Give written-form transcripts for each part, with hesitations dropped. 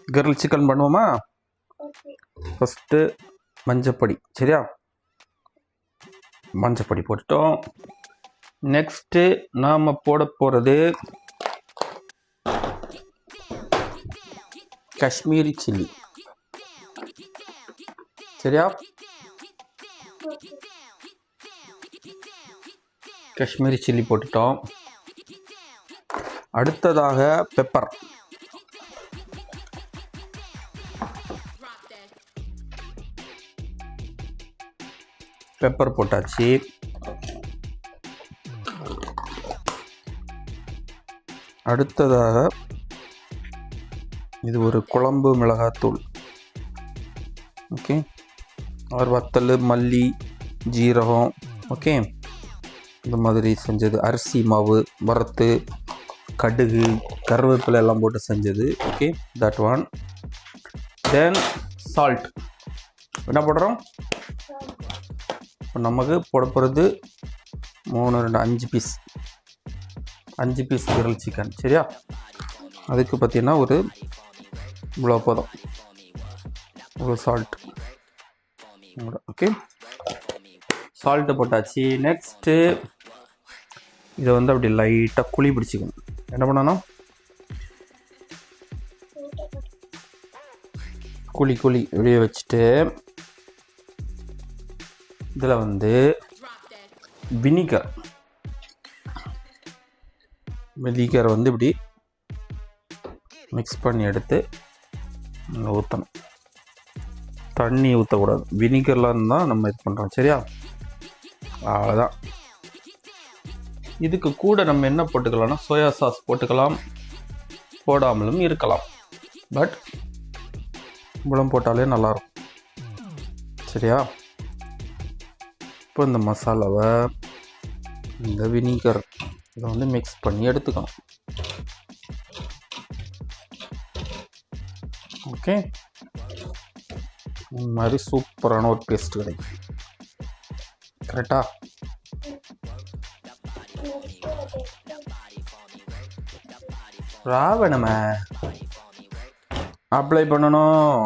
Grill chicken பண்ணுவோமா? First மஞ்சப்பொடி, சரியா? மஞ்சப்பொடி போட்டுட்டோம். நெக்ஸ்ட்டு நாம் போட போகிறது காஷ்மீரி சில்லி, சரியா? காஷ்மீரி சில்லி போட்டுட்டோம். அடுத்ததாக பெப்பர், பெப்பர் போட்டாச்சு. அடுத்ததாக இது ஒரு குழம்பு மிளகாத்தூள், ஓகே. ஒரு வத்தல், மல்லி, ஜீரகம், ஓகே, இந்த மாதிரி செஞ்சது. அரிசி மாவு வறுத்து கடுகு கருவேப்பிலை எல்லாம் போட்டு செஞ்சது, okay, that one. Then salt என்ன போடுறோம்? இப்போ நமக்கு போட போகிறது 3, 2, 5 பீஸ் கிரில் சிக்கன், சரியா? அதுக்கு பார்த்தீங்கன்னா ஒரு இவ்வளோ போதும், இவ்வளோ சால்ட், ஓகே. சால்ட்டு போட்டாச்சு. நெக்ஸ்ட்டு இதை வந்து அப்படி லைட்டாக குழி பிடிச்சிக்கணும். என்ன பண்ணணும்? குழி இப்படியே வச்சுட்டு இதில் வந்து வினிகர் வந்து இப்படி மிக்ஸ் பண்ணி எடுத்து ஊற்றணும். தண்ணி ஊற்றக்கூடாது, வினிகர்லாம் தான் நம்ம இது பண்ணுறோம், சரியா? அவ்வளோதான். இதுக்கு கூட நம்ம என்ன போட்டுக்கலாம்னா சோயா சாஸ் போட்டுக்கலாம், போடாமலும் இருக்கலாம். பட் இவ்வளோ போட்டாலே நல்லாயிருக்கும், சரியா? இப்போ இந்த மசாலாவை இந்த வினிகர் இதை வந்து மிக்ஸ் பண்ணி எடுத்துக்கணும், ஓகே. இந்த மாதிரி சூப்பரான ஒரு பேஸ்ட் கிடைக்கும், கரெக்டா? ராவணம அப்ளை பண்ணணும்,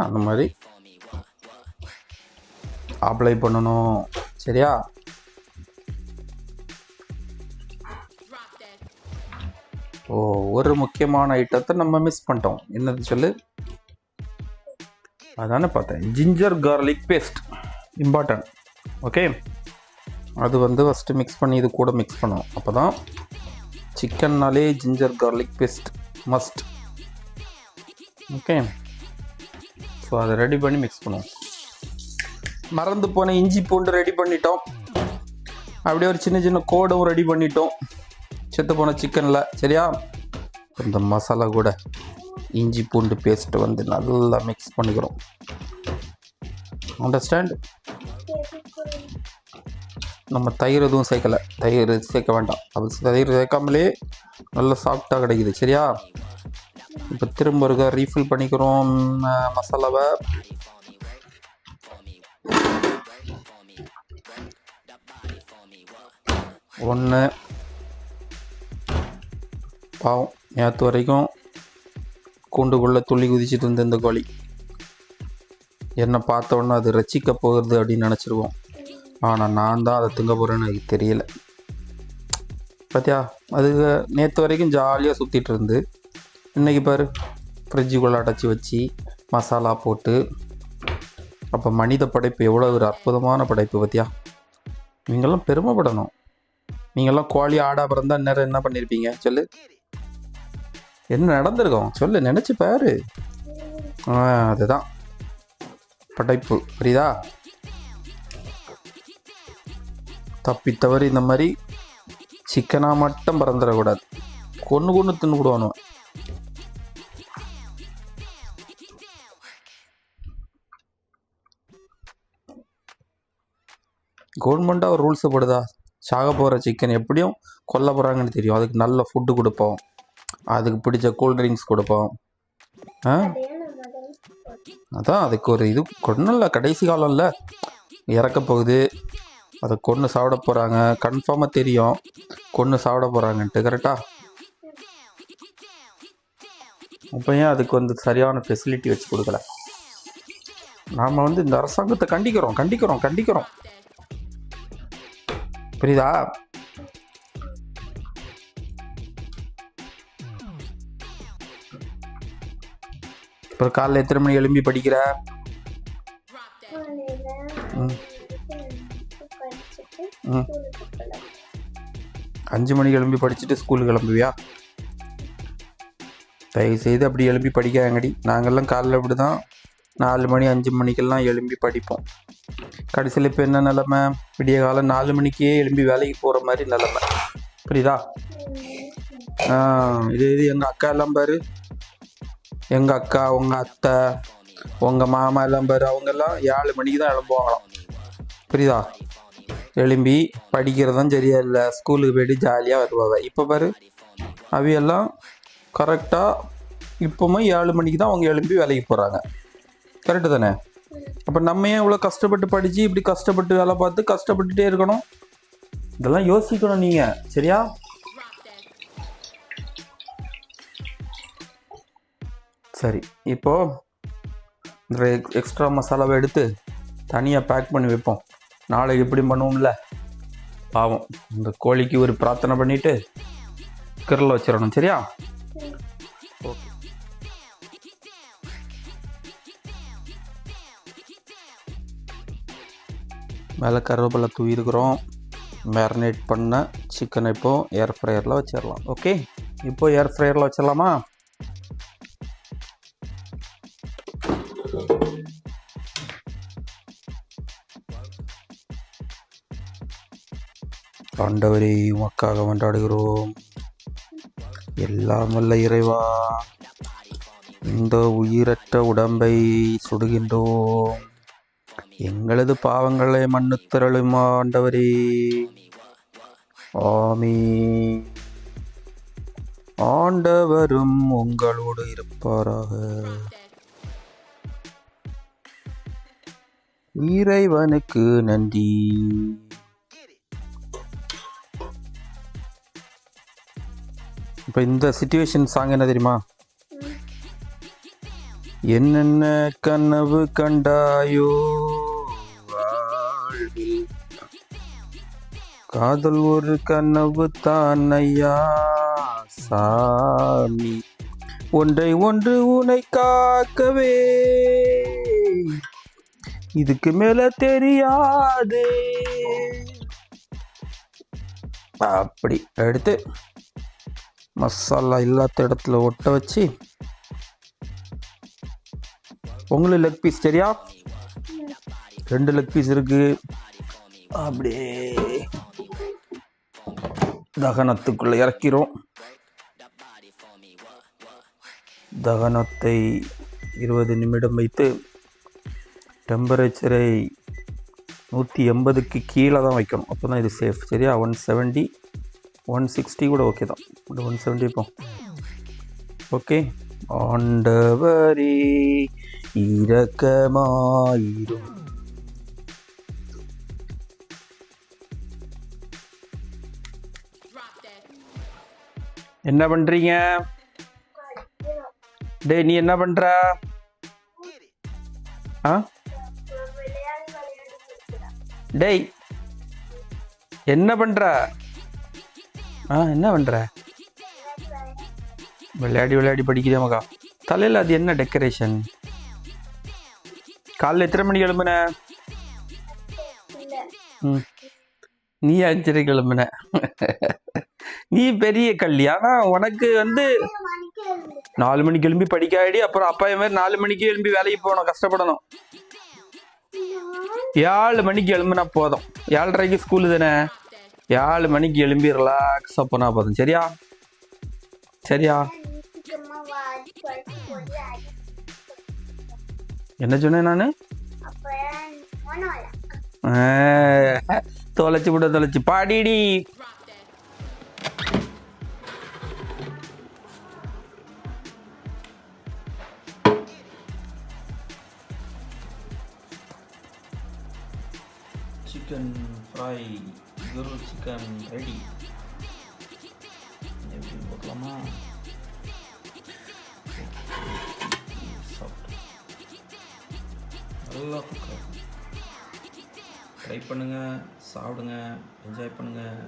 அந்த மாதிரி அப்ளை பண்ணணும், சரியா? ஒரு முக்கியமான ஐட்டத்தை நம்ம மிஸ் பண்ணிட்டோம். என்னது சொல்லு? அதானே பார்த்தேன், ginger garlic paste important, okay. அது வந்து ஃபஸ்ட்டு மிக்ஸ் பண்ணி இது கூட மிக்ஸ் பண்ணணும். அப்போ தான் சிக்கன்னாலே ginger garlic paste must, okay. So அதை ரெடி பண்ணி மிக்ஸ் பண்ணுவோம். மறந்து போன இஞ்சி பூண்டு ரெடி பண்ணிட்டோம். அப்படியே ஒரு சின்ன கோடும் ரெடி பண்ணிட்டோம் செத்து போன சிக்கனில், சரியா? இந்த மசாலா கூட இஞ்சி பூண்டு பேஸ்ட்டு வந்து நல்லா மிக்ஸ் பண்ணிக்கிறோம். அண்டர்ஸ்டாண்ட்? நம்ம தயிர் எதுவும் சேர்க்கலை, தயிர் சேர்க்க வேண்டாம். அது தயிர் சேர்க்காமலே நல்லா சாஃப்டாக கிடைக்குது, சரியா? இப்போ திரும்ப இருக்க ரீஃபில் பண்ணிக்கிறோம் மசாலாவை. ஒன்று பாவம் நேற்று வரைக்கும் கூண்டுக்குள்ளே துள்ளி குதிச்சுட்டு இருந்த இந்த கோழி என்னை பார்த்த உடனே அது ரசிக்க போகிறது அப்படின்னு நினச்சிருவோம். ஆனால் நான் தான் அதை திங்க போகிறேன்னு எனக்கு தெரியல. பார்த்தியா, அது நேற்று வரைக்கும் ஜாலியாக சுற்றிட்டு இருந்து இன்றைக்கி பாரு ஃப்ரிட்ஜுக்குள்ளே அடைச்சி வச்சு மசாலா போட்டு. அப்போ மனித படைப்பு எவ்வளோ ஒரு அற்புதமான படைப்பு பார்த்தியா? நீங்கள்லாம் பெருமைப்படணும். நீங்கள்லாம் கோழி ஆடா பிறந்தா நேரம் என்ன பண்ணியிருப்பீங்க சொல்லு? என்ன நடந்திருக்கோம் சொல்லு, நினச்சி பாரு. அதுதான் படைப்பு, புரியுதா? தப்பி தவறி இந்த மாதிரி சிக்கனாக மட்டும் பறந்துடக்கூடாது, கொன்று தின்னு விடுவானு. கவர்மெண்ட்டாக ஒரு ரூல்ஸை போடுதா, சாக போகிற சிக்கன் எப்படியும் கொல்ல போகிறாங்கன்னு தெரியும், அதுக்கு நல்ல ஃபுட்டு கொடுப்போம், அதுக்கு பிடிச்ச கூல்ட்ரிங்க்ஸ் கொடுப்போம். அதான் அதுக்கு ஒரு இது கொன்னும் கடைசி காலம்ல இறக்க போகுது, அதை கொன்று சாப்பிட போகிறாங்க, கன்ஃபார்மாக தெரியும் கொன்று சாப்பிட போகிறாங்கன்ட்டு, கரெக்டாக? இப்போ ஏன் அதுக்கு சரியான ஃபெசிலிட்டி வச்சு கொடுக்கல? நாம் இந்த அரசாங்கத்தை கண்டிக்கிறோம். புரியுதா? இப்போ காலைல எத்தனை மணி எழும்பி படிக்கிற? 5 மணிக்கு எழும்பி படிச்சுட்டு ஸ்கூலுக்கு கிளம்புவியா? தயவு செய்து அப்படி எழும்பி படிக்காங்கடி. நாங்கள்லாம் காலைல இப்படி தான் 4 மணி 5 மணிக்கெல்லாம் எழும்பி படிப்போம். கடைசியில் இப்போ என்ன நிலமை? விடிய காலம் 4 மணிக்கே எழும்பி வேலைக்கு போகிற மாதிரி நிலமை. புரியுதா? இது எங்கள் அக்கா எல்லாம் பாரு, எங்கள் அக்கா, உங்கள் அத்தை, உங்கள் மாமா எல்லாம் பாரு, அவங்கெல்லாம் 7 மணிக்கு தான் எழும்புவாங்களாம். புரியுதா? எழும்பி படிக்கிறதும் சரியா இல்லை, ஸ்கூலுக்கு போய்ட்டு ஜாலியாக வருவாங்க. இப்போ பாரு, அவையெல்லாம் கரெக்டாக இப்போவும் 7 மணிக்கு தான் அவங்க எழும்பி வேலைக்கு போகிறாங்க. கரெக்டு தானே? அப்போ நம்ம ஏன் இவ்வளோ கஷ்டப்பட்டு படித்து இப்படி கஷ்டப்பட்டு வேலை பார்த்து கஷ்டப்பட்டுட்டே இருக்கணும்? இதெல்லாம் யோசிக்கணும் நீங்கள். சரியா? சரி, இப்போது இந்த எக்ஸ்ட்ரா மசாலாவை எடுத்து தனியாக பேக் பண்ணி வைப்போம். நாளைக்கு எப்படி பண்ணுவோம்ல, பாவம் இந்த கோழிக்கு ஒரு பிரார்த்தனை பண்ணிவிட்டு கிரலில் வச்சிடணும். சரியா? ஓகே. மேலே கருவேப்பிலை தூவிருக்கிறோம். மேரினேட் பண்ண சிக்கனை இப்போது ஏர் ஃப்ரையரில் வச்சிடலாம். ஓகே, இப்போது ஏர் ஃப்ரையரில் வச்சிடலாமா? ஆண்டவரே, உமக்காக கொண்டாடுகிறோம். எல்லாம் வல்ல இறைவா, இந்த உயிரற்ற உடம்பை சுடுகின்றோம். எங்களது பாவங்களை மன்னித்தருளும் ஆண்டவரே. ஆமீன். ஆண்டவரும் உங்களோடு இருப்பாராக. இறைவனுக்கு நன்றி. இப்போ இந்த சிச்சுவேஷன் சாங் என்ன தெரியுமா? என்னென்ன கனவு கண்டாயோ வாழ்வில், காதல் ஒரு கனவு தான் ஐயா சாமி, ஒன்றை ஒன்று உன்னை காக்கவே, இதுக்கு மேல தெரியாது. அப்படி எடுத்து மசாலா இல்லாத இடத்துல ஒட்ட வச்சு, உங்களுக்கு லெக் பீஸ் சரியா? 2 லெக் பீஸ் இருக்கு. அப்படியே தகனத்துக்குள்ள இறக்கிறோம். தகனத்தை 20 நிமிடம் வைத்து டெம்பரேச்சரை 180க்கு கீழே தான் வைக்கணும். அப்போ தான் இது சேஃப். சரியா? 170 160 கூட ஓகே தான். 170 இப்போ ஓகே. ஆண்டவரே இரக்கமாயிரும். என்ன பண்றீங்க? டேய், நீ என்ன பண்ற? டேய், என்ன பண்ற? என்ன பண்ற? விளையாடி படிக்கிறேன் மகா. தலையில் அது என்ன டெக்கரேஷன்? காலைல எத்தனை மணிக்கு கிளம்புன? நீ 5:30 கிளம்புன. நீ பெரிய கல்வி. ஆனால் உனக்கு 4 மணிக்கு எழும்பி படிக்காடி, அப்புறம் அப்பா மாதிரி 4 மணிக்கு எழும்பி வேலைக்கு போகணும், கஷ்டப்படணும். 7 மணிக்கு எழும்புனா போதும். 7:30க்கு ஸ்கூலு தானே. 7 மணிக்கு எழும்பி ரிலாக்ஸாக போனால் போதும். சரியா? சரியா? என்ன சொன்னேன் நான்? தொலைச்சி பாடிடி. Chicken fry, grill chicken ready. எப்படி பார்க்கலாமா? நல்லா தூக்கம். ட்ரை பண்ணுங்கள், சாப்பிடுங்க, என்ஜாய் பண்ணுங்கள்.